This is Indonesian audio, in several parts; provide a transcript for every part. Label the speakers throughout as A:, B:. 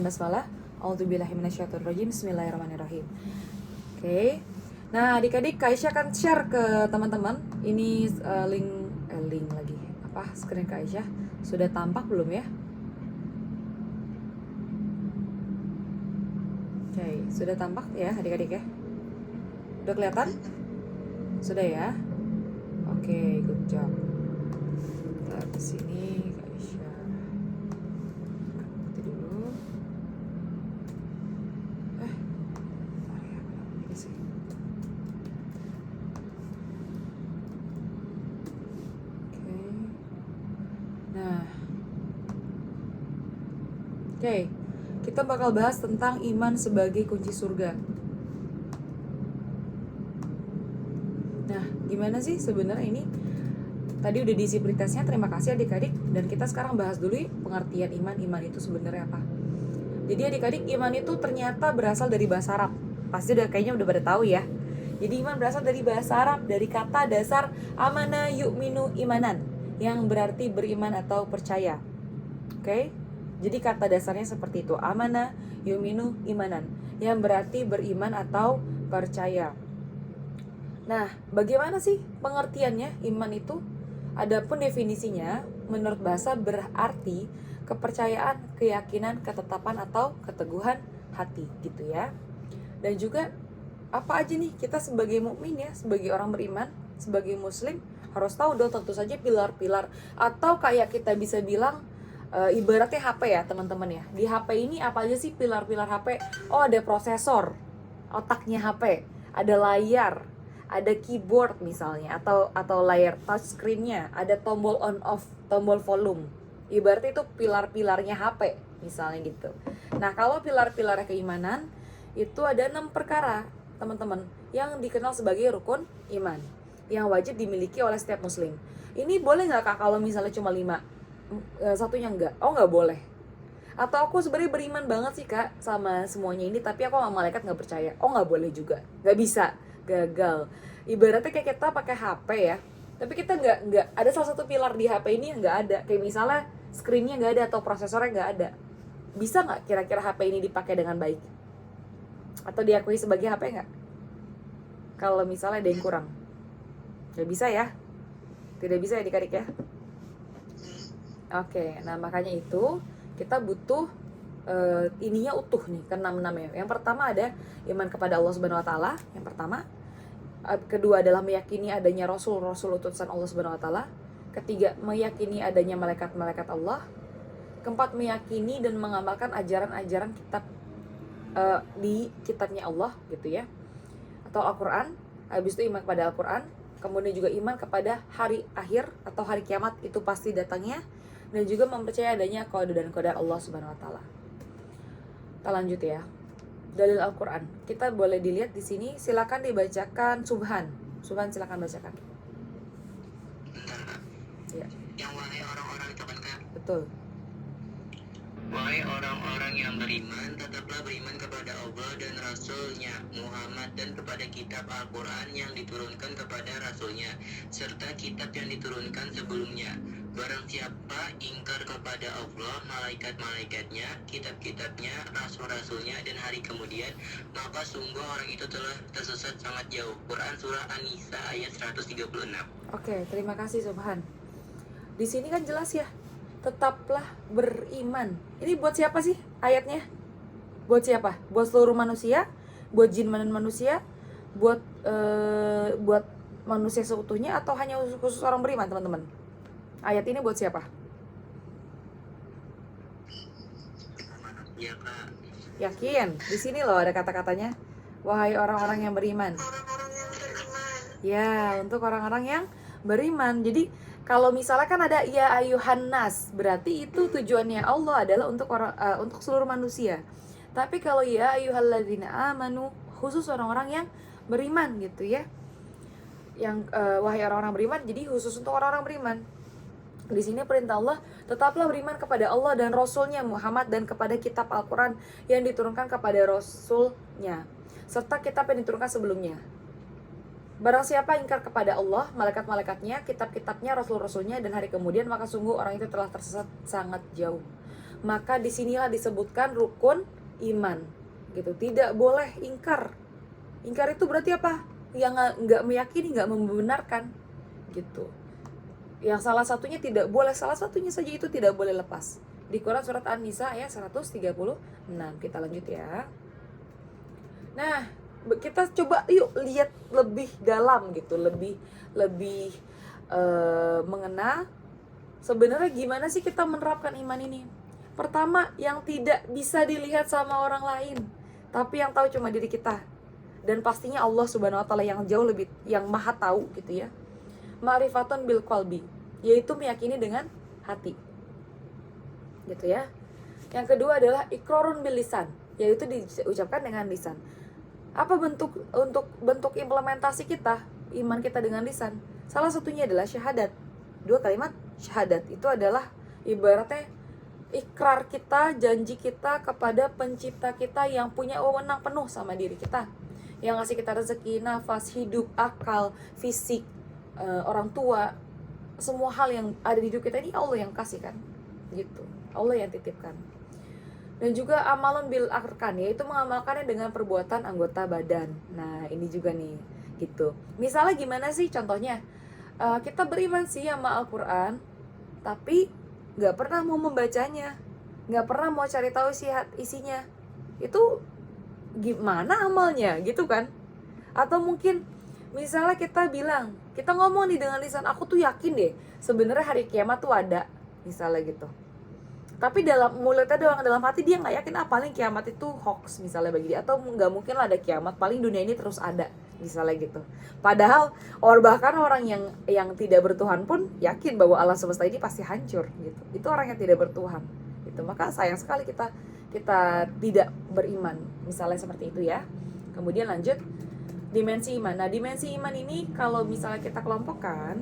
A: Basmalah. A'udzubillahi minasyaitonirrajim. Bismillahirrahmanirrahim. Oke. Nah, adik-adik Kak akan share ke teman-teman. Ini link lagi. Screen Kak sudah tampak belum ya? Oke, sudah tampak ya adik-adik ya? Udah kelihatan? Sudah ya? Oke, good job. Kita ke sini Kak Oke, kita bakal bahas tentang iman sebagai kunci surga. Nah, gimana sih sebenarnya ini? Tadi udah diisi pretestnya, terima kasih adik-adik. Dan kita sekarang bahas dulu pengertian iman. Iman itu sebenarnya apa? Jadi adik-adik, iman itu ternyata berasal dari bahasa Arab. Pasti kayaknya udah pada tahu ya. Jadi iman berasal dari bahasa Arab, dari kata dasar amana yu'minu imanan, yang berarti beriman atau percaya. Oke? Jadi kata dasarnya seperti itu, amana yu'minu imanan, yang berarti beriman atau percaya. Nah, bagaimana sih pengertiannya iman itu? Adapun definisinya, menurut bahasa berarti kepercayaan, keyakinan, ketetapan atau keteguhan hati gitu ya. Dan juga apa aja nih kita sebagai mukmin ya, sebagai orang beriman, sebagai muslim harus tahu dong tentu saja pilar-pilar, atau kayak kita bisa bilang ibaratnya HP ya teman-teman ya. Di HP ini apa aja sih pilar-pilar HP? Oh, ada prosesor, otaknya HP, ada layar, ada keyboard misalnya, atau layar touchscreen-nya, ada tombol on off, tombol volume. Ibaratnya itu pilar-pilarnya HP misalnya gitu. Nah, kalau pilar-pilar keimanan itu ada 6 perkara teman-teman yang dikenal sebagai rukun iman yang wajib dimiliki oleh setiap muslim. Ini boleh nggak Kak kalau misalnya cuma 5? Satunya enggak? Oh, nggak boleh. Atau aku sebenarnya beriman banget sih Kak sama semuanya ini, tapi aku sama malaikat nggak percaya. Oh, nggak boleh juga, nggak bisa, gagal. Ibaratnya kayak kita pakai HP ya, tapi kita nggak ada salah satu pilar di HP ini yang nggak ada. Kayak misalnya screen-nya nggak ada atau prosesornya nggak ada. Bisa nggak kira-kira HP ini dipakai dengan baik? Atau diakui sebagai HP nggak? Kalau misalnya ada yang kurang, nggak bisa ya? Tidak bisa ya adik-adik ya? Oke, nah makanya itu kita butuh ininya utuh nih, ke-6-6 ya. Yang pertama ada iman kepada Allah Subhanahu wa taala, yang pertama. Kedua adalah meyakini adanya rasul-rasul utusan Allah Subhanahu wa taala. Ketiga, meyakini adanya malaikat-malaikat Allah. Keempat, meyakini dan mengamalkan ajaran-ajaran kitab di kitabnya Allah gitu ya. Atau Al-Qur'an. Habis itu iman kepada Al-Qur'an. Kemudian juga iman kepada hari akhir atau hari kiamat itu pasti datangnya, dan juga mempercayai adanya qada dan qadar Allah Subhanahu wa taala. Kita lanjut ya. Dalil Al-Qur'an. Kita boleh dilihat di sini, silakan dibacakan Subhan. Subhan silakan bacakan.
B: Ya. Yang wahai orang-orang itu kan Kak?
A: Betul.
B: Wahai orang-orang yang beriman, tetaplah beriman kepada Allah dan Rasul-Nya Muhammad, dan kepada kitab Al-Quran yang diturunkan kepada Rasul-Nya, serta kitab yang diturunkan sebelumnya. Barang siapa ingkar kepada Allah, malaikat-malaikatnya, kitab-kitabnya, rasul-rasulnya, dan hari kemudian, maka sungguh orang itu telah tersesat sangat jauh. Quran Surah An-Nisa ayat 136.
A: Oke, terima kasih Subhan. Di sini kan jelas ya, tetaplah beriman. Ini buat siapa sih ayatnya? Buat siapa? Buat seluruh manusia? Buat jin dan manusia? Buat manusia seutuhnya atau hanya khusus orang beriman, teman-teman? Ayat ini buat siapa?
B: Ya Kak.
A: Yakin? Di sini loh ada kata-katanya. Wahai orang-orang yang beriman.
C: Orang-orang yang beriman.
A: Ya, untuk orang-orang yang beriman. Jadi kalau misalnya kan ada ya ayuhan nas, berarti itu tujuannya Allah adalah untuk seluruh manusia. Tapi kalau ya ayyuhalladzina amanu, khusus orang-orang yang beriman gitu ya. Yang wahai orang-orang beriman, jadi khusus untuk orang-orang beriman. Di sini perintah Allah, tetaplah beriman kepada Allah dan Rasul-Nya Muhammad, dan kepada kitab Al-Quran yang diturunkan kepada Rasul-Nya, serta kitab yang diturunkan sebelumnya. Barang siapa ingkar kepada Allah, malaikat-malaikatnya, kitab-kitabnya, rasul-rasulnya, dan hari kemudian, maka sungguh orang itu telah tersesat sangat jauh. maka disinilah disebutkan rukun iman gitu. Tidak boleh ingkar. Ingkar itu berarti apa? Yang nggak meyakini, nggak membenarkan gitu. Yang salah satunya tidak boleh, salah satunya saja itu tidak boleh lepas. Di Quran surat An-Nisa ayat 136. Kita lanjut ya. Nah, kita coba yuk lihat lebih dalam gitu, lebih mengena sebenarnya gimana sih kita menerapkan iman ini. Pertama, yang tidak bisa dilihat sama orang lain, tapi yang tahu cuma diri kita. Dan pastinya Allah Subhanahu wa taala yang jauh lebih, yang maha tahu gitu ya. Ma'rifatun bil qalbi, yaitu meyakini dengan hati. Gitu ya. Yang kedua adalah iqrarun bil lisan, yaitu diucapkan dengan lisan. Apa bentuk implementasi kita, iman kita dengan lisan? Salah satunya adalah syahadat. 2 kalimat syahadat itu adalah ibaratnya ikrar kita, janji kita kepada pencipta kita yang punya wewenang penuh sama diri kita, yang ngasih kita rezeki, nafas, hidup, akal, fisik, orang tua, semua hal yang ada di hidup kita ini Allah yang kasih kan, gitu. Allah yang titipkan. Dan juga amalun bil arkan, yaitu mengamalkannya dengan perbuatan anggota badan. Nah ini juga nih, gitu. Misalnya gimana sih contohnya? Kita beriman sih sama Al-Quran, tapi nggak pernah mau membacanya, nggak pernah mau cari tahu isinya. Itu gimana amalnya gitu kan? Atau mungkin misalnya kita bilang, kita ngomong nih dengan lisan, aku tuh yakin deh sebenarnya hari kiamat tuh ada, misalnya gitu. Tapi dalam mulutnya doang, dalam hati dia nggak yakin, paling kiamat itu hoax misalnya bagi dia, atau nggak mungkin lah ada kiamat, paling dunia ini terus ada misalnya gitu. Padahal bahkan orang yang tidak bertuhan pun yakin bahwa alam semesta ini pasti hancur gitu. Itu orang yang tidak bertuhan gitu. Maka sayang sekali kita tidak beriman misalnya seperti itu ya. Kemudian lanjut dimensi iman. Nah dimensi iman ini kalau misalnya kita kelompokkan,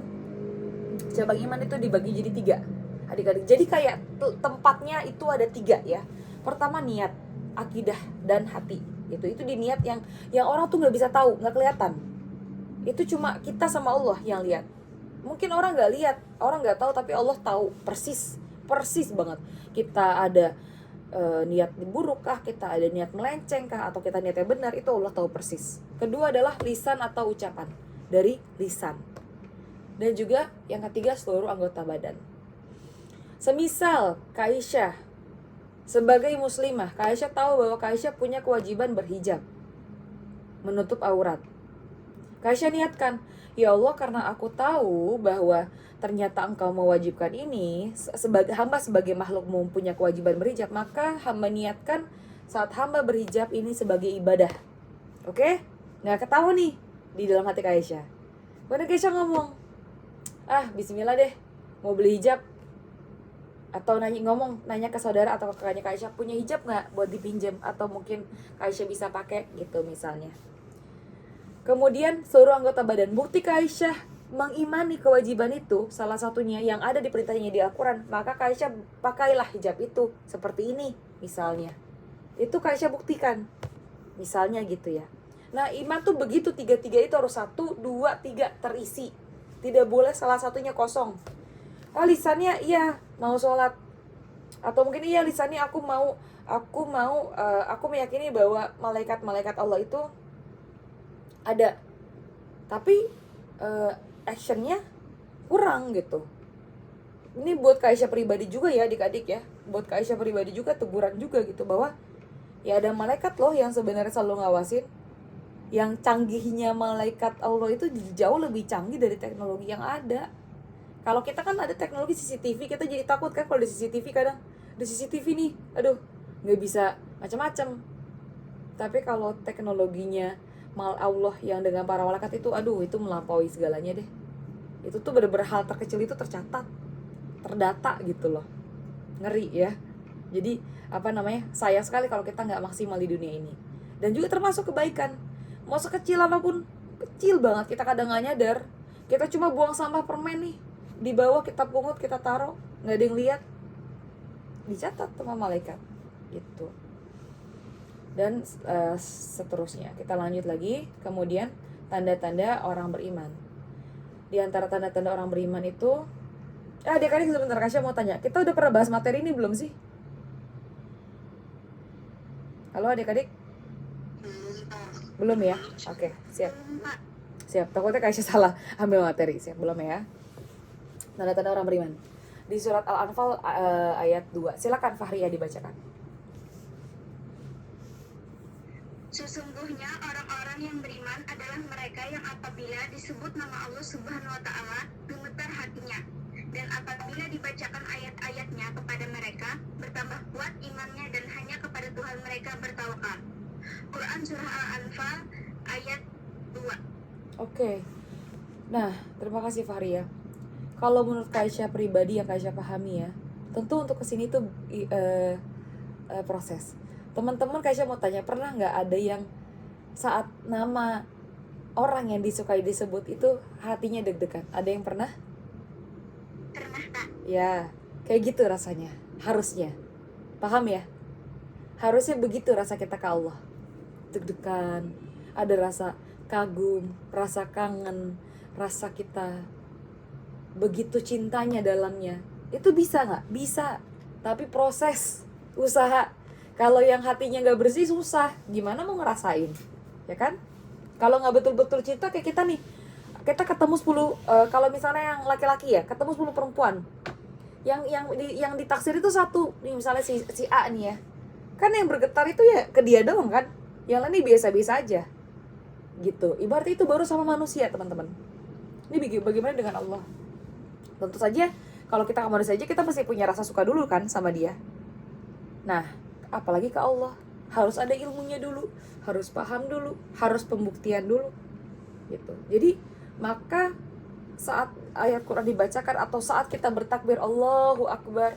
A: cabang iman itu dibagi jadi 3 adik-adik. Jadi kayak tempatnya itu ada 3 ya. Pertama niat, akidah, dan hati. Itu di niat yang orang tuh nggak bisa tahu, nggak kelihatan. Itu cuma kita sama Allah yang lihat. Mungkin orang nggak lihat, orang nggak tahu, tapi Allah tahu persis banget. Kita ada niat buruk kah, kita ada niat melenceng kah, atau kita niatnya benar, itu Allah tahu persis. Kedua adalah lisan atau ucapan dari lisan. Dan juga yang ketiga seluruh anggota badan. Semisal Kak Aisyah sebagai muslimah, Kak Aisyah tahu bahwa Kak Aisyah punya kewajiban berhijab, menutup aurat. Kak Aisyah niatkan, ya Allah karena aku tahu bahwa ternyata engkau mewajibkan ini, sebagai makhlukmu punya kewajiban berhijab, maka hamba niatkan saat hamba berhijab ini sebagai ibadah. Oke? Nggak ketawa nih di dalam hati Kak Aisyah. Kemudian Kak Aisyah ngomong, bismillah deh, mau beli hijab. Atau nanya ke saudara atau ke kakaknya Kak Aisyah, punya hijab nggak buat dipinjam, atau mungkin Kak Aisyah bisa pakai gitu misalnya. Kemudian seluruh anggota badan, bukti Kak Aisyah mengimani kewajiban itu, salah satunya yang ada di perintahnya di Al-Quran, maka Kak Aisyah pakailah hijab itu seperti ini misalnya. Itu Kak Aisyah buktikan misalnya gitu ya. Nah iman tuh begitu, 3 itu harus 1, 2, 3 terisi, tidak boleh salah satunya kosong. Lisannya iya mau sholat, atau mungkin iya lisannya aku meyakini bahwa malaikat Allah itu ada, tapi actionnya kurang gitu. Ini buat Kak Aisyah pribadi juga ya adik-adik ya, buat Kak Aisyah pribadi juga teguran juga gitu, bahwa ya ada malaikat loh yang sebenarnya selalu ngawasin. Yang canggihnya malaikat Allah itu jauh lebih canggih dari teknologi yang ada. Kalau kita kan ada teknologi CCTV, kita jadi takut kan kalau di CCTV, kadang di CCTV nih, aduh nggak bisa macam-macam. Tapi kalau teknologinya Allah yang dengan para malaikat itu, aduh itu melampaui segalanya deh. Itu tuh bener-bener hal terkecil itu tercatat, terdata gitu loh. Ngeri ya. Jadi sayang sekali kalau kita nggak maksimal di dunia ini. Dan juga termasuk kebaikan. Mau sekecil apapun, kecil banget, kita kadang nggak nyadar. Kita cuma buang sampah permen nih di bawah, kita pungut, kita taruh, nggak ada yang lihat, dicatat sama malaikat gitu. Dan seterusnya kita lanjut lagi. Kemudian tanda-tanda orang beriman. Di antara tanda-tanda orang beriman itu, adik-adik sebentar, Kasya mau tanya, kita udah pernah bahas materi ini belum sih? Halo adik-adik? Belum ya? Oke, siap. Siap, takutnya Kaisyah salah ambil materi. Siap, belum ya? Tanda-tanda orang beriman. Di surat Al-Anfal ayat 2. Silakan Fahriya dibacakan.
C: Sesungguhnya orang-orang yang beriman adalah mereka yang apabila disebut nama Allah Subhanahu wa taala gemetar hatinya, dan apabila dibacakan ayat-ayatnya kepada mereka bertambah kuat imannya dan hanya kepada Tuhan mereka bertawakal. Quran surah Al-Anfal ayat 2.
A: Oke. Nah, terima kasih Fahriya. Kalau menurut Kaisyah pribadi yang Kaisyah pahami ya, tentu untuk kesini tuh proses. Teman-teman Kaisyah mau tanya, pernah nggak ada yang saat nama orang yang disukai disebut itu hatinya deg-degan? Ada yang pernah?
C: Pernah, Kak?
A: Ya, kayak gitu rasanya. Harusnya. Paham ya? Harusnya begitu rasa kita ke Allah. Deg-degan, ada rasa kagum, rasa kangen, rasa kita begitu cintanya dalamnya. Itu bisa nggak? Bisa. Tapi proses, usaha. Kalau yang hatinya nggak bersih susah. Gimana mau ngerasain? Ya kan? Kalau nggak betul-betul cinta kayak kita nih. Kita ketemu 10 kalau misalnya yang laki-laki ya, ketemu 10 perempuan. Yang ditaksir itu satu. Nih misalnya si A nih ya. Kan yang bergetar itu ya ke dia doang kan. Yang lain nih biasa-biasa aja. Gitu. Ibaratnya itu baru sama manusia, teman-teman. Ini bagaimana dengan Allah? Tentu saja kalau kita ke manusia aja kita pasti punya rasa suka dulu kan sama dia. Nah, apalagi ke Allah, harus ada ilmunya dulu, harus paham dulu, harus pembuktian dulu gitu. Jadi maka saat ayat Quran dibacakan atau saat kita bertakbir Allahu Akbar,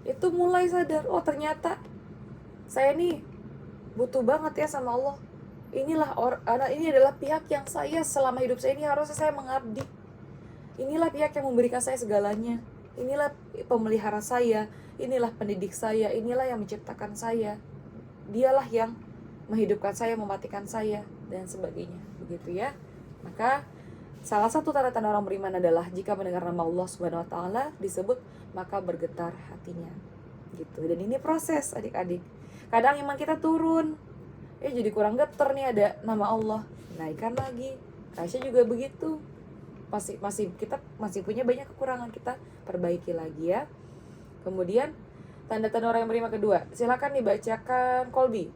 A: itu mulai sadar, oh ternyata saya nih butuh banget ya sama Allah. Ini adalah pihak yang saya selama hidup saya ini harusnya saya mengabdi. Inilah pihak yang memberikan saya segalanya. Inilah pemelihara saya, inilah pendidik saya, inilah yang menciptakan saya. Dialah yang menghidupkan saya, mematikan saya, dan sebagainya. Begitu ya. Maka salah satu tanda-tanda orang beriman adalah jika mendengar nama Allah Subhanahu wa taala disebut, maka bergetar hatinya. Gitu. Dan ini proses adik-adik. Kadang iman kita turun. Jadi kurang getar nih ada nama Allah. Naikkan lagi. Aisyah juga begitu. Kita masih punya banyak kekurangan, kita perbaiki lagi ya. Kemudian tanda-tanda orang yang beriman kedua, silakan dibacakan Kolbi.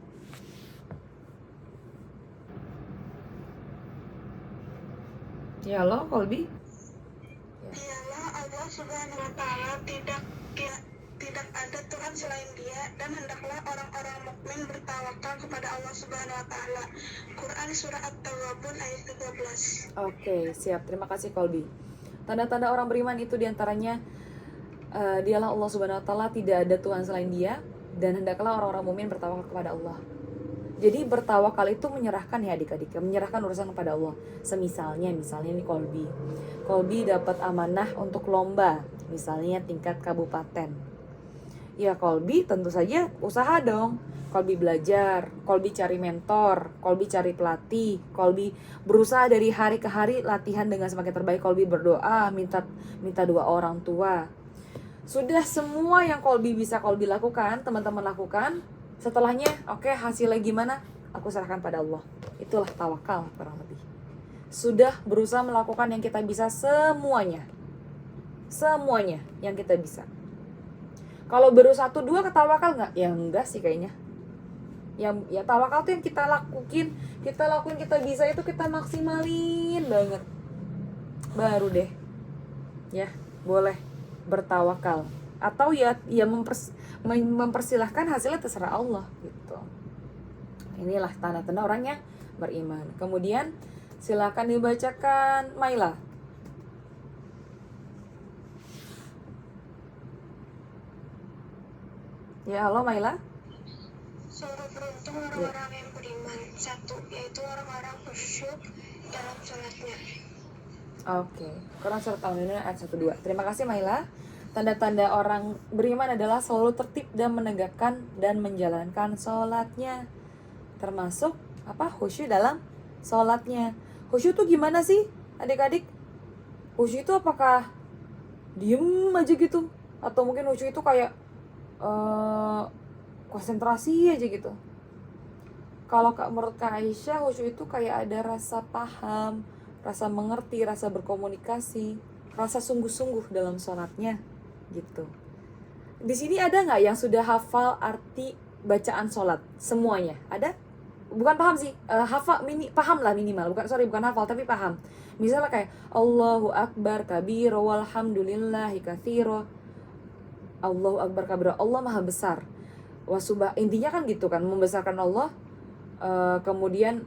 A: Ya halo Kolbi.
C: Dialah Allah Subhanahu wa taala, tidak ada Tuhan selain Dia, dan hendaklah orang-orang mukmin bertawakal kepada Allah Subhanahu wa taala. Quran surah At-Tawwabun ayat 13.
A: Oke, siap. Terima kasih Kolbi. Tanda-tanda orang beriman itu diantaranya dialah Allah Subhanahu wa taala, tidak ada Tuhan selain Dia, dan hendaklah orang-orang mukmin bertawakal kepada Allah. Jadi bertawakal itu menyerahkan ya adik-adik, menyerahkan urusan kepada Allah. Misalnya ini Kolbi dapat amanah untuk lomba, misalnya tingkat kabupaten. Ya Kolbi tentu saja usaha dong. Kolbi belajar, Kolbi cari mentor, Kolbi cari pelatih, Kolbi berusaha dari hari ke hari latihan dengan semakin terbaik. Kolbi berdoa, minta doa orang tua. Sudah semua yang Kolbi bisa Kolbi lakukan, teman-teman lakukan. Setelahnya, oke, hasilnya gimana? Aku serahkan pada Allah. Itulah tawakal kurang lebih. Sudah berusaha melakukan yang kita bisa semuanya. Semuanya yang kita bisa. Kalau baru 1-2 ketawakal nggak? Ya enggak sih kayaknya. Ya tawakal tuh yang kita lakuin, kita bisa itu kita maksimalin banget. Baru deh. Ya, boleh bertawakal. Atau ya mempersilahkan hasilnya terserah Allah gitu. Inilah tanda-tanda orang yang beriman. Kemudian silakan dibacakan Maila. Ya, halo Maila.
C: Surah beruntung orang-orang yang beriman. 1, yaitu orang-orang khusyuk dalam sholatnya.
A: Oke, Quran surat Al-Mu'minun ayat 1-2. Terima kasih Maila. Tanda-tanda orang beriman adalah selalu tertib dan menegakkan dan menjalankan sholatnya. Termasuk khusyuk dalam sholatnya. Khusyuk tuh gimana sih adik-adik? Khusyuk itu apakah diem aja gitu? Atau mungkin khusyuk itu kayak konsentrasi aja gitu. Kalau menurut Kak Aisyah, khusyuk itu kayak ada rasa paham, rasa mengerti, rasa berkomunikasi, rasa sungguh-sungguh dalam sholatnya gitu. Di sini ada nggak yang sudah hafal arti bacaan sholat semuanya? Ada? Bukan paham sih, hafal paham lah minimal. Bukan hafal tapi paham. Misalnya kayak Allahu Akbar kabiro walhamdulillahi katsiro. Allahu Akbar kabiro, Allah maha besar. Intinya kan gitu kan, membesarkan Allah. Kemudian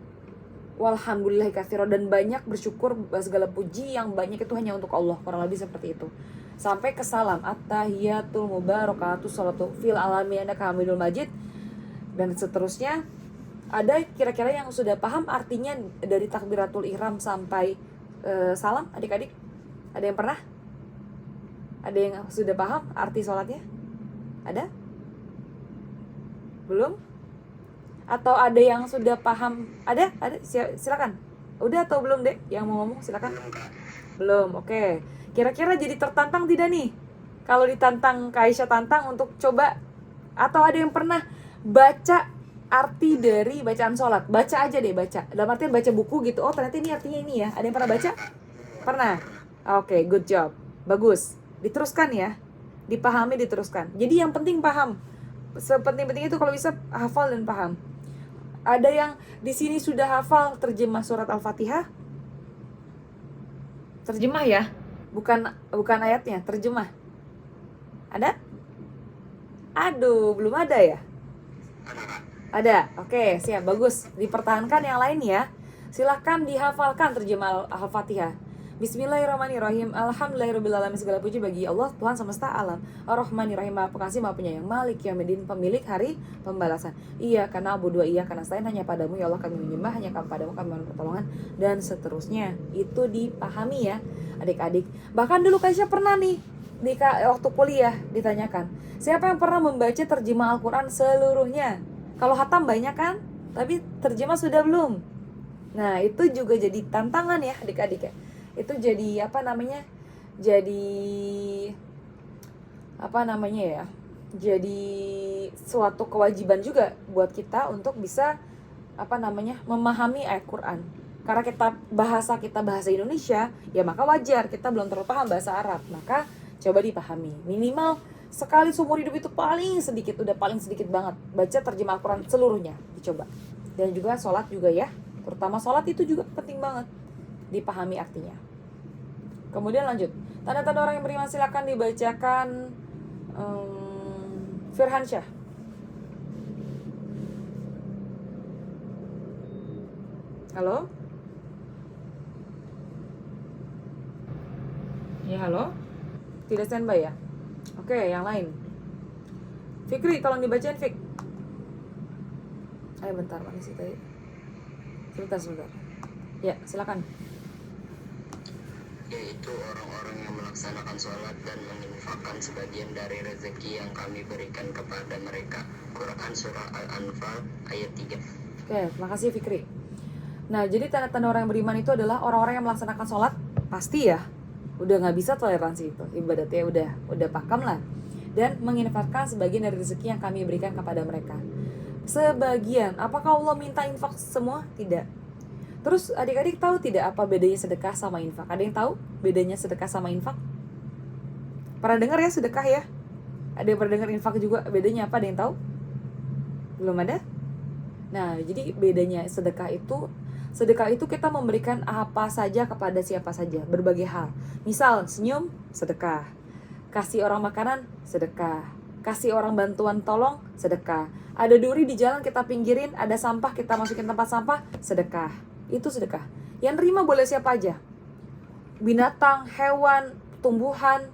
A: walhamdulillah katsira, dan banyak bersyukur, segala puji yang banyak itu hanya untuk Allah, kurang lebih seperti itu. Sampai ke salam, at-tahiyatul mubarakatuh salatu fil alamin innaka hamidul majid, dan seterusnya. Ada kira-kira yang sudah paham artinya dari takbiratul ihram sampai salam, adik-adik? Ada yang pernah? Ada yang sudah paham arti sholatnya? Ada? Belum? Atau ada yang sudah paham? Ada? Silakan. Udah atau belum, Dek? Yang mau ngomong silakan. Belum. Oke. Kira-kira jadi tertantang tidak nih? Kalau ditantang, Kak Aisyah tantang untuk coba. Atau ada yang pernah baca arti dari bacaan sholat? Baca aja deh, baca. Dalam artian baca buku gitu. Oh, ternyata ini artinya ini ya. Ada yang pernah baca? Pernah? Oke, good job. Bagus. Diteruskan ya. Dipahami, diteruskan. Jadi yang penting paham. Sepenting-penting itu kalau bisa hafal dan paham. Ada yang di sini sudah hafal terjemah surat Al-Fatihah? Terjemah ya, bukan ayatnya, terjemah. Ada? Aduh, belum ada ya? Ada. Oke, siap, bagus. Dipertahankan yang lain ya. Silahkan dihafalkan terjemah Al-Fatihah. Bismillahirrahmanirrahim. Alhamdulillahirrahmanirrahim. Segala puji bagi Allah, Tuhan semesta alam. Ar-Rahmanirrahim, Maha Pengasih, Maha Penyayang. Malik Yaumiddin, pemilik hari pembalasan. Iya, karena Abu dua iya, karena selain hanya padamu ya Allah kami menyembah, hanya padamu kami mohon pertolongan, dan seterusnya. Itu dipahami ya, adik-adik. Bahkan dulu Kak Aisyah pernah nih waktu kuliah ditanyakan, siapa yang pernah membaca terjemah Al-Quran seluruhnya? Kalau hatam banyak kan, tapi terjemah sudah belum? Nah, itu juga jadi tantangan ya adik-adik ya. Itu jadi jadi suatu kewajiban juga buat kita untuk bisa memahami ayat Quran. Karena bahasa Indonesia ya, maka wajar kita belum terlalu paham bahasa Arab. Maka coba dipahami, minimal sekali seumur hidup itu paling sedikit banget baca terjemah Al-Quran seluruhnya, dicoba. Dan juga sholat juga ya, terutama sholat itu juga penting banget dipahami artinya. Kemudian lanjut, tanda-tanda orang yang beriman, silakan dibacakan Firhansyah. Halo? Ya, halo? Tidak standby ya? Oke, yang lain. Fikri, tolong dibacain, Fik. Ayo bentar, mana sih tadi? Sebentar. Ya, silakan.
B: Yaitu orang-orang yang melaksanakan sholat dan menginfakkan sebagian dari rezeki yang kami berikan kepada mereka. Quran Surah Al-Anfal ayat 3.
A: Oke, makasih Fikri. Nah, jadi tanda-tanda orang yang beriman itu adalah orang-orang yang melaksanakan sholat. Pasti ya, udah gak bisa toleransi itu, ibadatnya udah pakam lah. Dan menginfakkan sebagian dari rezeki yang kami berikan kepada mereka. Sebagian, apakah Allah minta infak semua? Tidak. Terus adik-adik tahu tidak apa bedanya sedekah sama infak? Ada yang tahu bedanya sedekah sama infak? Pernah dengar ya sedekah ya? Ada yang pernah dengar infak juga, bedanya apa? Ada yang tahu? Belum ada? Nah, jadi bedanya sedekah itu kita memberikan apa saja kepada siapa saja, berbagai hal. Misal senyum, sedekah. Kasih orang makanan, sedekah. Kasih orang bantuan tolong, sedekah. Ada duri di jalan kita pinggirin, ada sampah kita masukin tempat sampah, sedekah. Itu sedekah. Yang terima boleh siapa aja. Binatang, hewan, tumbuhan,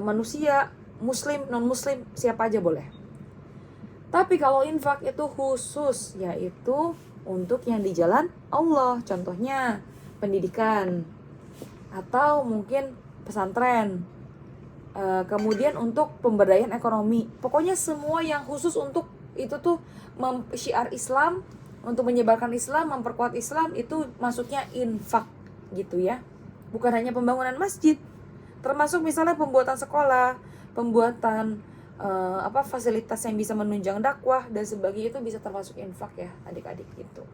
A: manusia, muslim, non-muslim, siapa aja boleh. Tapi kalau infak itu khusus, yaitu untuk yang di jalan Allah. Contohnya pendidikan, atau mungkin pesantren. Kemudian untuk pemberdayaan ekonomi. Pokoknya semua yang khusus untuk itu tuh syiar Islam, untuk menyebarkan Islam, memperkuat Islam, itu maksudnya infak gitu ya. Bukan hanya pembangunan masjid, termasuk misalnya pembuatan sekolah, pembuatan fasilitas yang bisa menunjang dakwah dan sebagainya, itu bisa termasuk infak ya adik-adik gitu.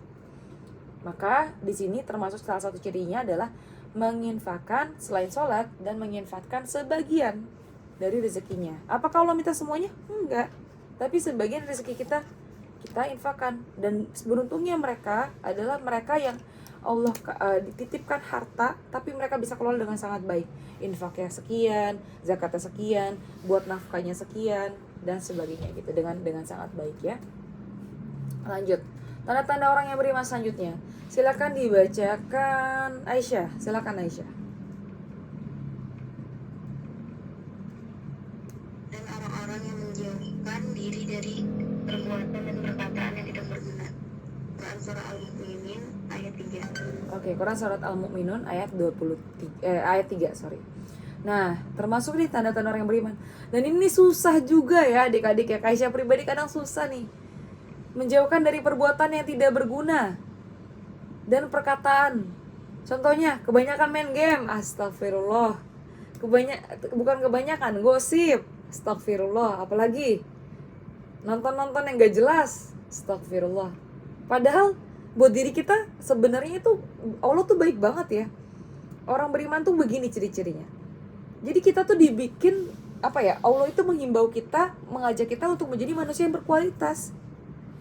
A: Maka di sini termasuk salah satu cirinya adalah menginfakkan selain sholat dan menginfakkan sebagian dari rezekinya. Apakah Allah minta semuanya? Enggak. Tapi sebagian rezeki kita infakkan. Dan beruntungnya mereka adalah mereka yang Allah dititipkan harta, tapi mereka bisa kelola dengan sangat baik. Infaknya sekian, zakatnya sekian, buat nafkahnya sekian, dan sebagainya gitu, dengan sangat baik ya. Lanjut, tanda-tanda orang yang beriman selanjutnya. Silakan dibacakan Aisyah. Silakan Aisyah.
C: Dan orang-orang yang menjauhkan diri dari perbuatan dan perkataan yang tidak berguna. Quran surah Al-Mu'minun ayat 3.
A: Oke, Quran surat Al-Mu'minun ayat 3, sorry. Nah, termasuk nih tanda-tanda orang yang beriman. Dan ini susah juga ya adik-adik ya. Aisyah pribadi kadang susah nih. Menjauhkan dari perbuatan yang tidak berguna dan perkataan. Contohnya, kebanyakan main game. Astagfirullah. Bukan kebanyakan, gosip. Astagfirullah. Apalagi nonton-nonton yang gak jelas. Astagfirullah. Padahal buat diri kita sebenarnya itu Allah tuh baik banget ya. Orang beriman tuh begini ciri-cirinya. Jadi kita tuh dibikin Allah itu menghimbau kita, mengajak kita untuk menjadi manusia yang berkualitas.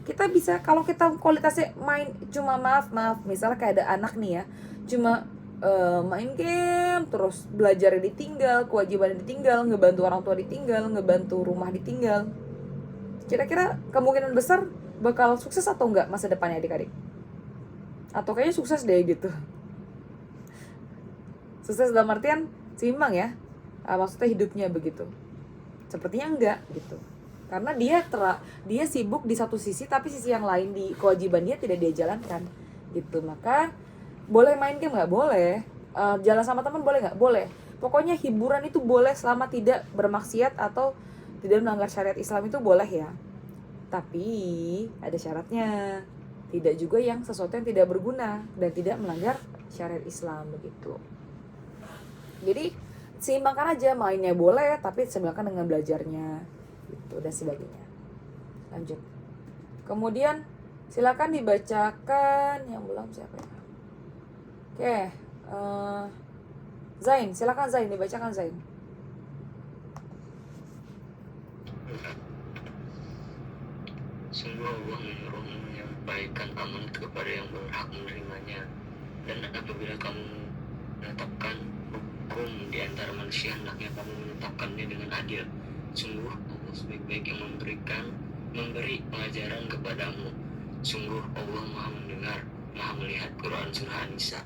A: Kita bisa, kalau kita kualitasnya main cuma maaf misalnya kayak ada anak nih ya, cuma main game terus, belajarnya ditinggal, kewajibannya ditinggal, ngebantu orang tua ditinggal, ngebantu rumah ditinggal, kira-kira kemungkinan besar bakal sukses atau enggak masa depannya adik-adik? Atau kayaknya sukses deh gitu. Sukses dalam artian seimbang ya, maksudnya hidupnya begitu. Sepertinya enggak gitu. Karena dia sibuk di satu sisi, tapi sisi yang lain di kewajiban dia tidak dia jalankan gitu. Maka boleh main game nggak? Boleh. Jalan sama teman boleh nggak? Boleh. Pokoknya hiburan itu boleh selama tidak bermaksiat atau tidak melanggar syariat Islam, itu boleh ya. Tapi ada syaratnya. Tidak juga yang sesuatu yang tidak berguna dan tidak melanggar syariat Islam begitu. Jadi seimbangkan aja, mainnya boleh tapi seimbangkan dengan belajarnya gitu dan sebagainya. Lanjut. Kemudian silakan dibacakan yang belum siapa ya? Oke, Zain, silakan Zain, dibacakan Zain.
B: Sungguh Allah menyuruh menyampaikan amanat kepada yang berhak menerimanya. Dan apabila kamu menetapkan hukum di antara manusia, hendaknya kamu menetapkannya dengan adil. Sungguh Allah sebaik-baik yang memberi pengajaran kepadamu. Sungguh Allah Maha mendengar, Maha melihat. Quran surah An-Nisa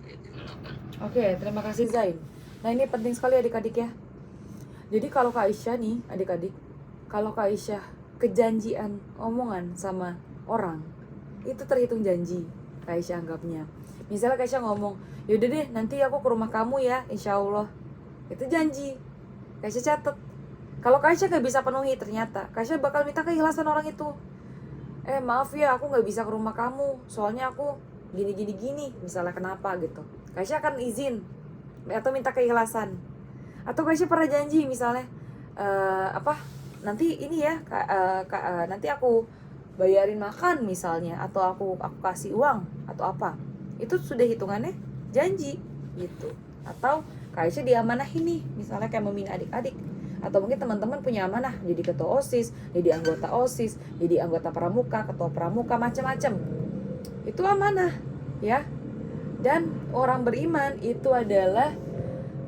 B: ayat 58.
A: Oke, terima kasih Zain. Nah, ini penting sekali adik-adik ya. Jadi kalau Kak Aisyah nih, adik-adik, kalau Kak Aisyah kejanjian omongan sama orang, itu terhitung janji Kak Aisyah anggapnya. Misalnya Kak Aisyah ngomong, yaudah deh nanti aku ke rumah kamu ya, insya Allah. Itu janji. Kak Aisyah catet. Kalau Kak Aisyah gak bisa penuhi, ternyata Kak Aisyah bakal minta keikhlasan orang itu. Maaf ya, aku gak bisa ke rumah kamu, soalnya aku gini, misalnya kenapa gitu. Kak Aisyah akan izin atau minta keikhlasan. Atau Kak Aisyah pernah janji misalnya nanti ini ya nanti aku bayarin makan misalnya, atau aku kasih uang atau apa. Itu sudah hitungannya janji gitu. Atau Kak Aisyah diamanahin nih, misalnya kayak membina adik-adik, atau mungkin teman-teman punya amanah jadi ketua OSIS, jadi anggota OSIS, jadi anggota pramuka, ketua pramuka, macam-macam. Itu amanah ya. Dan orang beriman itu adalah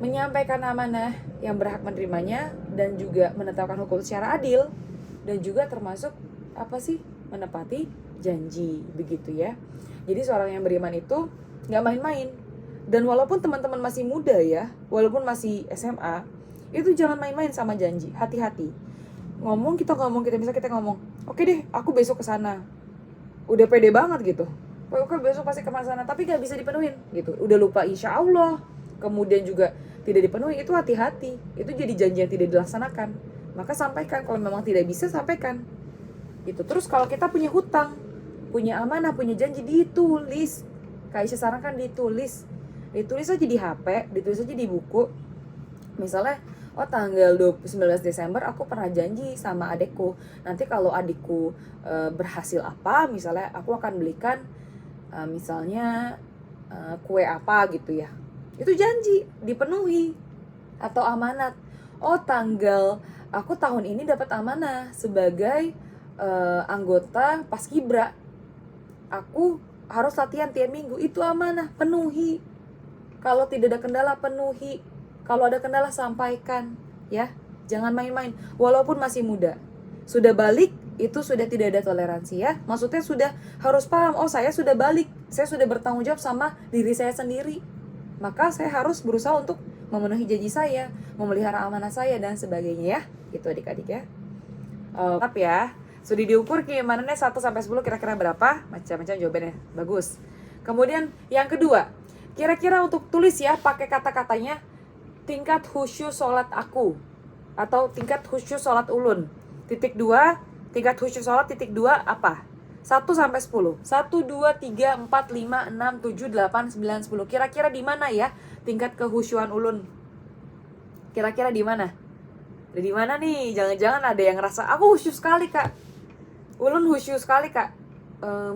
A: menyampaikan amanah yang berhak menerimanya, dan juga menetapkan hukum secara adil, dan juga termasuk menepati janji begitu ya. Jadi seorang yang beriman itu nggak main-main. Dan walaupun teman-teman masih muda ya, walaupun masih SMA, itu jangan main-main sama janji. Hati-hati. Misalnya kita ngomong, oke deh, aku besok ke sana. Udah pede banget gitu. Oke, besok pasti ke sana, tapi gak bisa dipenuhin gitu. Udah lupa insya Allah. Kemudian juga tidak dipenuhi, itu hati-hati. Itu jadi janji yang tidak dilaksanakan. Maka sampaikan, kalau memang tidak bisa sampaikan. Gitu. Terus kalau kita punya hutang, punya amanah, punya janji, ditulis. Kak Aisyah sarankan ditulis aja di HP, ditulis aja di buku. Misalnya oh tanggal 19 Desember aku pernah janji sama adekku, nanti kalau adikku berhasil apa, misalnya aku akan belikan misalnya kue apa gitu ya. Itu janji, dipenuhi. Atau amanat, oh aku tahun ini dapat amanah sebagai anggota Paskibra, aku harus latihan tiap minggu. Itu amanah, penuhi. Kalau tidak ada kendala, penuhi. Kalau ada kendala, sampaikan, ya. Jangan main-main, walaupun masih muda. Sudah balik, itu sudah tidak ada toleransi, ya. Maksudnya sudah harus paham, oh saya sudah balik, saya sudah bertanggung jawab sama diri saya sendiri. Maka saya harus berusaha untuk memenuhi janji saya, memelihara amanah saya, dan sebagainya, ya. Itu adik-adik, ya. Tetap ya, sudah diukur keimanannya 1-10 kira-kira berapa? Macam-macam jawabannya, bagus. Kemudian yang kedua, kira-kira untuk tulis ya, pakai kata-katanya, tingkat khusyuk sholat aku, atau tingkat khusyuk sholat ulun. Titik 2, tingkat khusyuk sholat titik 2 apa? 1-10. 1, 2, 3, 4, 5, 6, 7, 8, 9, 10. Kira-kira di mana ya tingkat kehusyuan ulun? Kira-kira di mana? Di mana nih? Jangan-jangan ada yang ngerasa aku khusyuk sekali kak, ulun khusyuk sekali kak,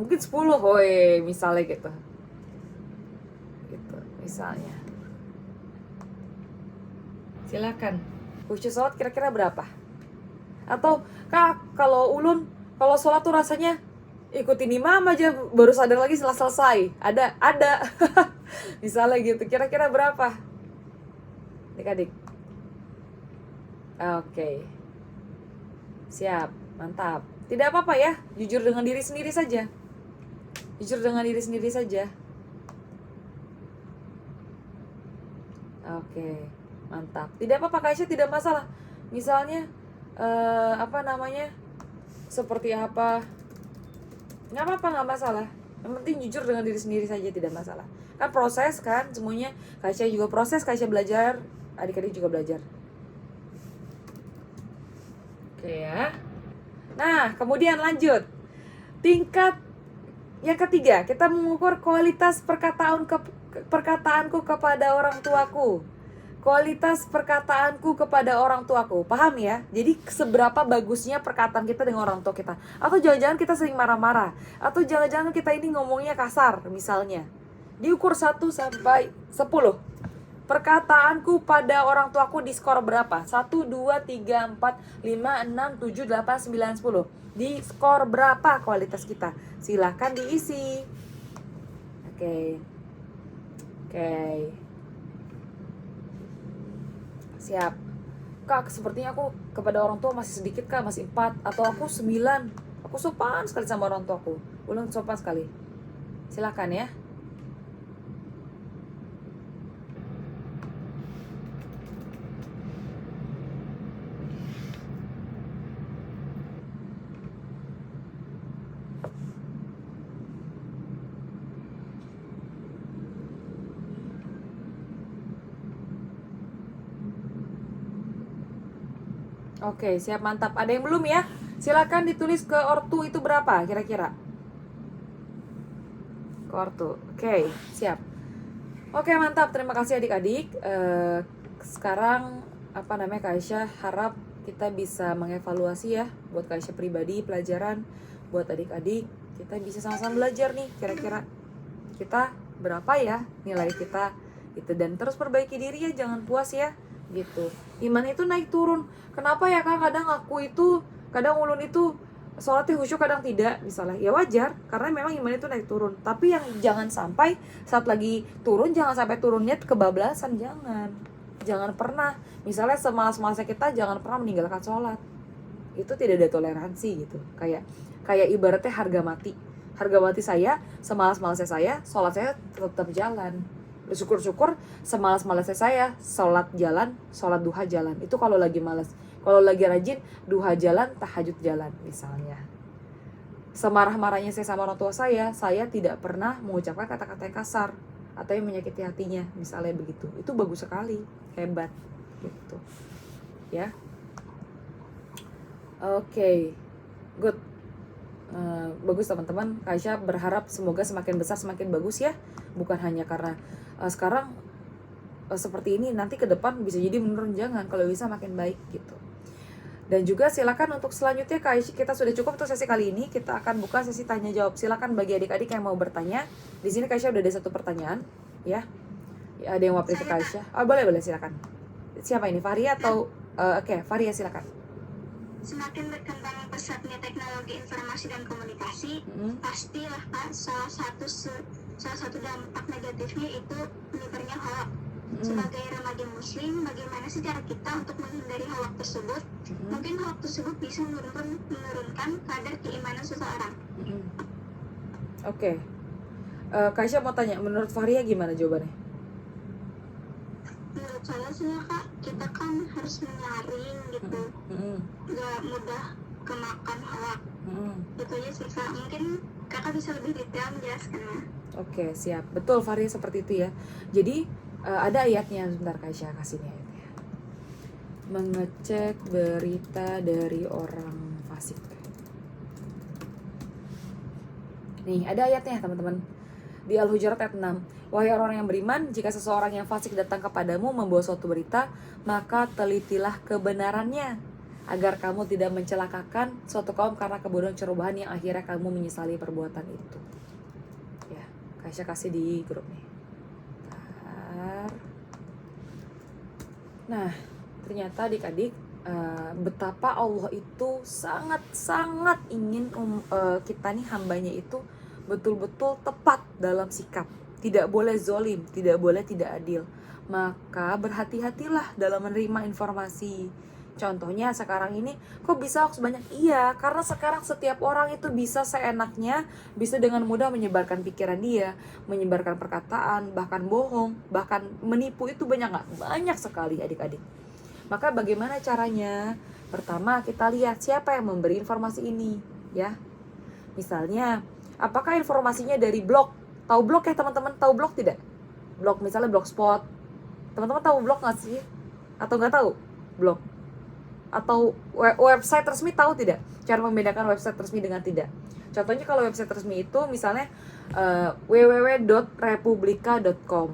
A: mungkin 10 woi, misalnya gitu misalnya. Silakan, khusyuk sholat kira-kira berapa? Atau kak, kalau ulun kalau sholat tuh rasanya ikutin imam aja baru sadar lagi setelah selesai. Ada misalnya gitu, kira-kira berapa adik-adik? Oke. Siap, mantap. Tidak apa-apa ya, jujur dengan diri sendiri saja. Jujur dengan diri sendiri saja. Oke, mantap. Tidak apa-apa Kak Aisyah, tidak masalah. Misalnya seperti apa, nggak apa-apa, nggak masalah. Yang penting jujur dengan diri sendiri saja, tidak masalah. Kan proses kan semuanya. Kak Aisyah juga proses, Kak Aisyah belajar, adik-adik juga belajar. Oke ya. Nah, kemudian lanjut. Tingkat yang ketiga, kita mengukur kualitas perkataanku kepada orang tuaku. Kualitas perkataanku kepada orang tuaku. Paham ya? Jadi seberapa bagusnya perkataan kita dengan orang tua kita. Atau jangan-jangan kita sering marah-marah. Atau jangan-jangan kita ini ngomongnya kasar misalnya. Diukur 1-10. Perkataanku pada orang tuaku di skor berapa? 1, 2, 3, 4, 5, 6, 7, 8, 9, 10. Di skor berapa kualitas kita? Silahkan diisi. Oke. Siap. Kak, sepertinya aku kepada orang tua masih sedikit kak, masih 4. Atau aku 9. Aku sopan sekali sama orang tuaku. Ulun sopan sekali. Silahkan ya. Oke, siap, mantap. Ada yang belum ya? Silakan ditulis ke ortu itu berapa kira-kira? Ke ortu. Oke, siap. Oke, mantap. Terima kasih adik-adik. Sekarang Kak Aisyah harap kita bisa mengevaluasi ya, buat Kak Aisyah pribadi pelajaran, buat adik-adik kita bisa sama-sama belajar nih. Kira-kira kita berapa ya nilai kita gitu, dan terus perbaiki diri ya, jangan puas ya gitu. Iman itu naik turun. Kenapa ya kak, kadang ulun itu sholatnya khusyuk, kadang tidak misalnya, ya wajar karena memang iman itu naik turun. Tapi yang jangan sampai saat lagi turun, jangan sampai turunnya kebablasan. Jangan pernah, misalnya semalas-malasnya kita jangan pernah meninggalkan sholat. Itu tidak ada toleransi gitu. Kayak ibaratnya harga mati saya, semalas-malasnya saya, sholat saya tetap jalan. Syukur-syukur semalas-malasnya saya sholat jalan, sholat duha jalan. Itu kalau lagi malas. Kalau lagi rajin, duha jalan, tahajud jalan misalnya. Semarah-marahnya saya sama orang tua saya tidak pernah mengucapkan kata-kata yang kasar atau yang menyakiti hatinya, misalnya begitu. Itu bagus sekali, hebat gitu ya. Oke, good. Bagus teman-teman. Kak Aisyah berharap semoga semakin besar semakin bagus ya. Bukan hanya karena sekarang seperti ini nanti ke depan bisa jadi menurun, jangan, kalau bisa makin baik gitu. Dan juga silakan untuk selanjutnya kita sudah cukup untuk sesi kali ini, kita akan buka sesi tanya jawab. Silakan bagi adik-adik yang mau bertanya. Di sini Kaisya udah ada satu pertanyaan ya. Ada yang mau ke Kaisya. Oh, boleh silakan. Siapa ini? Faria atau oke, Faria silakan.
C: Semakin berkembang pesatnya teknologi informasi dan komunikasi, pastilah Kak, salah satu dampak negatifnya itu menyebarnya hoax. Sebagai remaja muslim, bagaimana sih cara kita untuk menghindari hoax tersebut? Mungkin hoax tersebut bisa menurunkan kadar keimanan seseorang.
A: Oke. Kaisya mau tanya, menurut Faria gimana jawabannya?
C: Menurut saya sih ya Kak, kita kan harus menyaring gitu, gak mudah kemakan hoax. Itu aja sih Kak, mungkin Kakak bisa lebih detail menjelaskannya.
A: Oke, siap. Betul, Faria seperti itu ya. Jadi ada ayatnya, sebentar Kaisya kasih nih ayatnya. Mengecek berita dari orang fasik. Nih, ada ayatnya teman-teman. Di Al-Hujurat ayat 6. Wahai orang yang beriman, jika seseorang yang fasik datang kepadamu membawa suatu berita, maka telitilah kebenarannya, agar kamu tidak mencelakakan suatu kaum karena kebodohan cerobohan yang akhirnya kamu menyesali perbuatan itu. Ya, Kaisya kasih di grup nih. Nah, ternyata adik-adik, betapa Allah itu sangat-sangat ingin kita nih hambanya itu betul-betul tepat dalam sikap. Tidak boleh zolim, tidak boleh tidak adil. Maka berhati-hatilah dalam menerima informasi. Contohnya sekarang ini, kok bisa hoax banyak? Iya, karena sekarang setiap orang itu bisa seenaknya, bisa dengan mudah menyebarkan pikiran dia, menyebarkan perkataan, bahkan bohong, bahkan menipu, itu banyak sekali adik-adik. Maka bagaimana caranya? Pertama, kita lihat siapa yang memberi informasi ini, ya. Misalnya, apakah informasinya dari blog? Tahu blog ya teman-teman? Tahu blog tidak? Blog, misalnya Blogspot. Teman-teman tahu blog nggak sih? Atau nggak tahu blog? Atau website resmi, tahu tidak? Cara membedakan website resmi dengan tidak. Contohnya kalau website resmi itu misalnya www.republika.com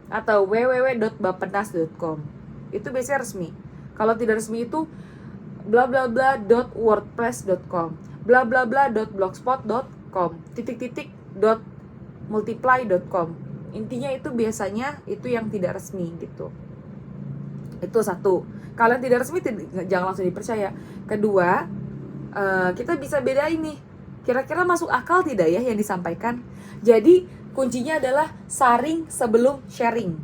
A: atau www.bappenas.com. Itu biasanya resmi. Kalau tidak resmi itu bla bla bla.wordpress.com, bla bla bla.blogspot.com, .multiply.com. Intinya itu biasanya itu yang tidak resmi gitu. Itu satu. Kalian tidak resmi jangan langsung dipercaya. Kedua, kita bisa bedain nih, kira-kira masuk akal tidak ya yang disampaikan. Jadi kuncinya adalah saring sebelum sharing.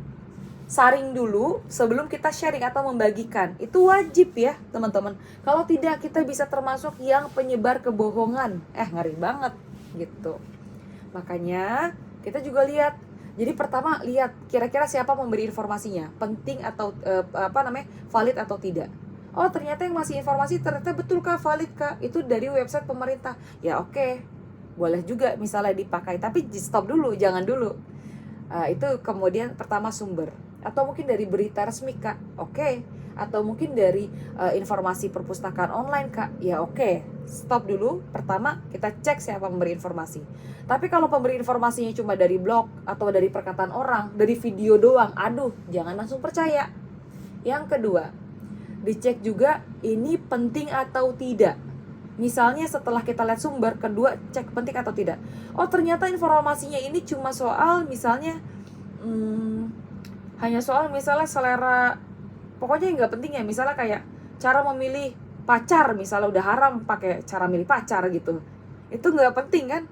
A: Saring dulu sebelum kita sharing atau membagikan. Itu wajib ya teman-teman. Kalau tidak, kita bisa termasuk yang penyebar kebohongan. Ngeri banget gitu. Makanya kita juga lihat. Jadi pertama lihat kira-kira siapa memberi informasinya, penting atau valid atau tidak. Oh, ternyata yang masih informasi ternyata betul kah, valid kah? Itu dari website pemerintah. Ya oke. Boleh juga misalnya dipakai, tapi stop dulu, jangan dulu. Itu kemudian pertama sumber. Atau mungkin dari berita resmi kak, oke. Atau mungkin dari informasi perpustakaan online kak, ya oke. Stop dulu, pertama kita cek siapa memberi informasi. Tapi kalau pemberi informasinya cuma dari blog atau dari perkataan orang, dari video doang, aduh, jangan langsung percaya. Yang kedua, dicek juga ini penting atau tidak. Misalnya setelah kita lihat sumber, kedua cek penting atau tidak. Oh, ternyata informasinya ini cuma soal misalnya hanya soal misalnya selera, pokoknya nggak penting ya. Misalnya kayak cara memilih pacar, misalnya udah haram pakai cara milih pacar gitu. Itu nggak penting kan?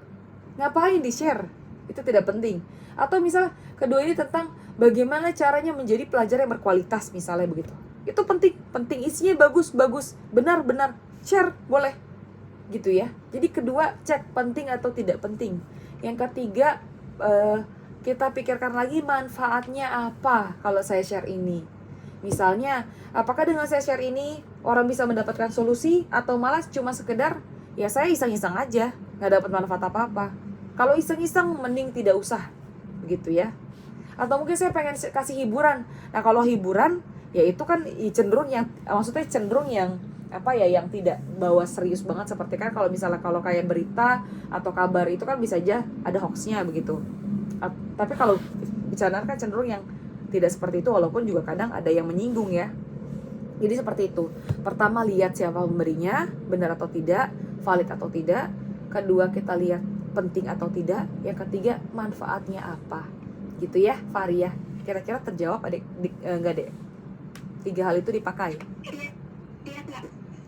A: Ngapain di-share? Itu tidak penting. Atau misalnya kedua ini tentang bagaimana caranya menjadi pelajar yang berkualitas, misalnya begitu. Itu penting, isinya bagus, benar, share, boleh. Gitu ya. Jadi kedua, cek penting atau tidak penting. Yang ketiga, kita pikirkan lagi manfaatnya apa kalau saya share ini. Misalnya, apakah dengan saya share ini orang bisa mendapatkan solusi atau malah cuma sekedar ya saya iseng-iseng aja, nggak dapat manfaat apa-apa. Kalau iseng-iseng mending tidak usah, begitu ya. Atau mungkin saya pengen kasih hiburan. Nah kalau hiburan ya itu kan cenderung yang yang tidak bawa serius banget, seperti kan kalau misalnya kalau kayak berita atau kabar itu kan bisa aja ada hoaxnya begitu. Tapi kalau bicara kan cenderung yang tidak seperti itu, walaupun juga kadang ada yang menyinggung ya. Jadi seperti itu. Pertama, lihat siapa pemberinya, benar atau tidak, valid atau tidak. Kedua, kita lihat penting atau tidak. Yang ketiga, manfaatnya apa. Gitu ya, Fari ya. Kira-kira terjawab adik, enggak deh? 3 hal itu dipakai.
C: Iya Kak.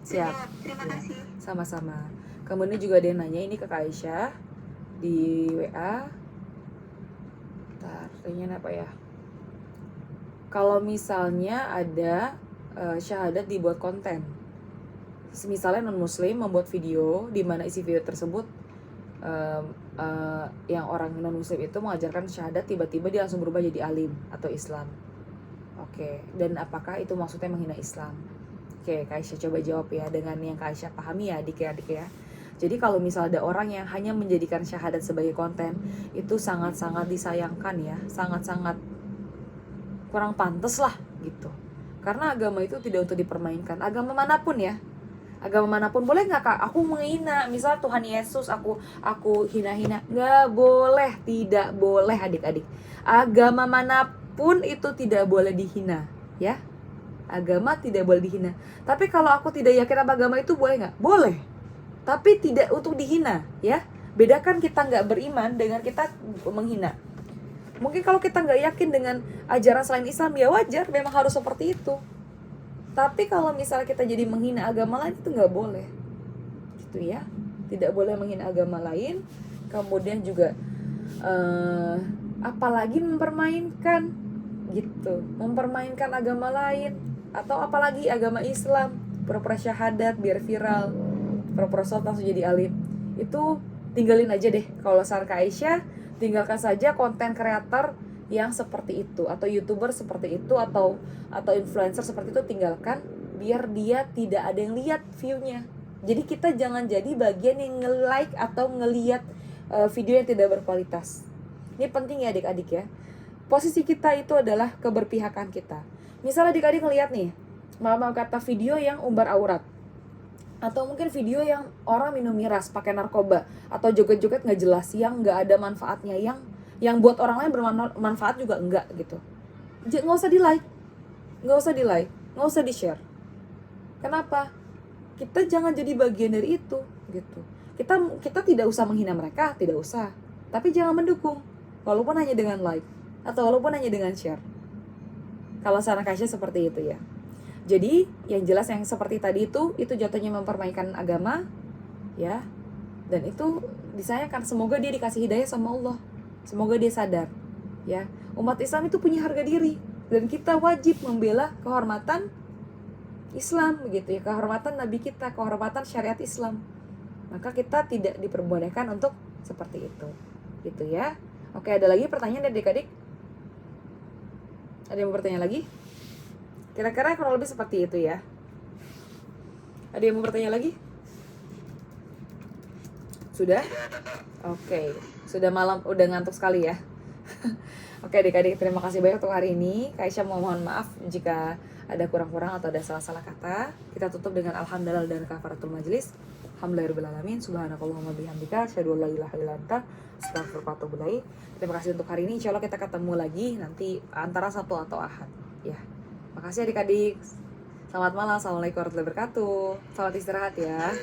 A: Siap.
C: Terima
A: Ya,
C: kasih.
A: sama-sama. Kemudian juga ada yang nanya ini ke Kak Aisyah di WA. Bentar, tanya apa ya? Kalau misalnya ada syahadat dibuat konten, misalnya non muslim membuat video di mana isi video tersebut yang orang non muslim itu mengajarkan syahadat, tiba-tiba dia langsung berubah jadi alim atau Islam. Oke, dan apakah itu maksudnya menghina Islam? Oke, Kak Aisyah coba jawab ya dengan yang Kak Aisyah pahami ya adik ya. Jadi kalau misalnya ada orang yang hanya menjadikan syahadat sebagai konten, itu sangat-sangat disayangkan ya, sangat-sangat kurang pantas lah gitu. Karena agama itu tidak untuk dipermainkan. Agama manapun ya. Agama manapun. Boleh nggak Kak aku menghina misal Tuhan Yesus, aku hina-hina? Nggak boleh, tidak boleh adik-adik. Agama manapun itu tidak boleh dihina ya. Agama tidak boleh dihina. Tapi kalau aku tidak yakin apa agama itu, boleh nggak? Boleh. Tapi tidak untuk dihina ya. Bedakan kita nggak beriman dengan kita menghina. Mungkin kalau kita nggak yakin dengan ajaran selain Islam, ya wajar, memang harus seperti itu. Tapi kalau misalnya kita jadi menghina agama lain, itu nggak boleh, gitu ya. Tidak boleh menghina agama lain. Kemudian juga apalagi mempermainkan, gitu, mempermainkan agama lain, atau apalagi agama Islam, pura-pura syahadat biar viral, pura-pura sholat langsung jadi alim. Itu tinggalin aja deh. Kalau saran Kak Aisyah, tinggalkan saja konten kreator yang seperti itu, atau YouTuber seperti itu, atau influencer seperti itu, tinggalkan biar dia tidak ada yang lihat view-nya. Jadi kita jangan jadi bagian yang nge-like atau ngelihat video yang tidak berkualitas. Ini penting ya adik-adik ya. Posisi kita itu adalah keberpihakan kita. Misalnya adik-adik ngelihat nih, maaf kata video yang umbar aurat, atau mungkin video yang orang minum miras, pakai narkoba, atau joget-joget nggak jelas, yang nggak ada manfaatnya, yang buat orang lain bermanfaat juga enggak gitu. Nggak usah di like, nggak usah di share. Kenapa? Kita jangan jadi bagian dari itu gitu. Kita tidak usah menghina mereka, tidak usah. Tapi jangan mendukung, walaupun hanya dengan like atau walaupun hanya dengan share. Kalau saran Kak Aisyah seperti itu ya. Jadi yang jelas yang seperti tadi itu jatuhnya mempermainkan agama ya. Dan itu disayangkan. Semoga dia dikasih hidayah sama Allah. Semoga dia sadar ya. Umat Islam itu punya harga diri, dan kita wajib membela kehormatan Islam begitu ya, kehormatan Nabi kita, kehormatan syariat Islam. Maka kita tidak diperbolehkan untuk seperti itu. Gitu ya. Oke, ada lagi pertanyaan dari adik-adik? Ada yang mau bertanya lagi? Kira-kira kurang lebih seperti itu ya. Ada yang mau bertanya lagi? Sudah? Oke. Sudah malam, udah ngantuk sekali ya. Oke adik-adik, terima kasih banyak untuk hari ini. Kak Aisyah mohon maaf jika ada kurang-kurang atau ada salah-salah kata. Kita tutup dengan alhamdulillah dan kafaratul majlis. Alhamdulillahirobbilalamin. Subhanakallahumma bihamdika, asyhadu an la ilaha illa anta, astaghfiruka wa atubu ilaik. Terima kasih untuk hari ini. Insyaallah kita ketemu lagi nanti antara Sabtu atau Ahad. Ya. Makasih adik-adik. Selamat malam. Assalamualaikum warahmatullahi wabarakatuh. Selamat istirahat ya.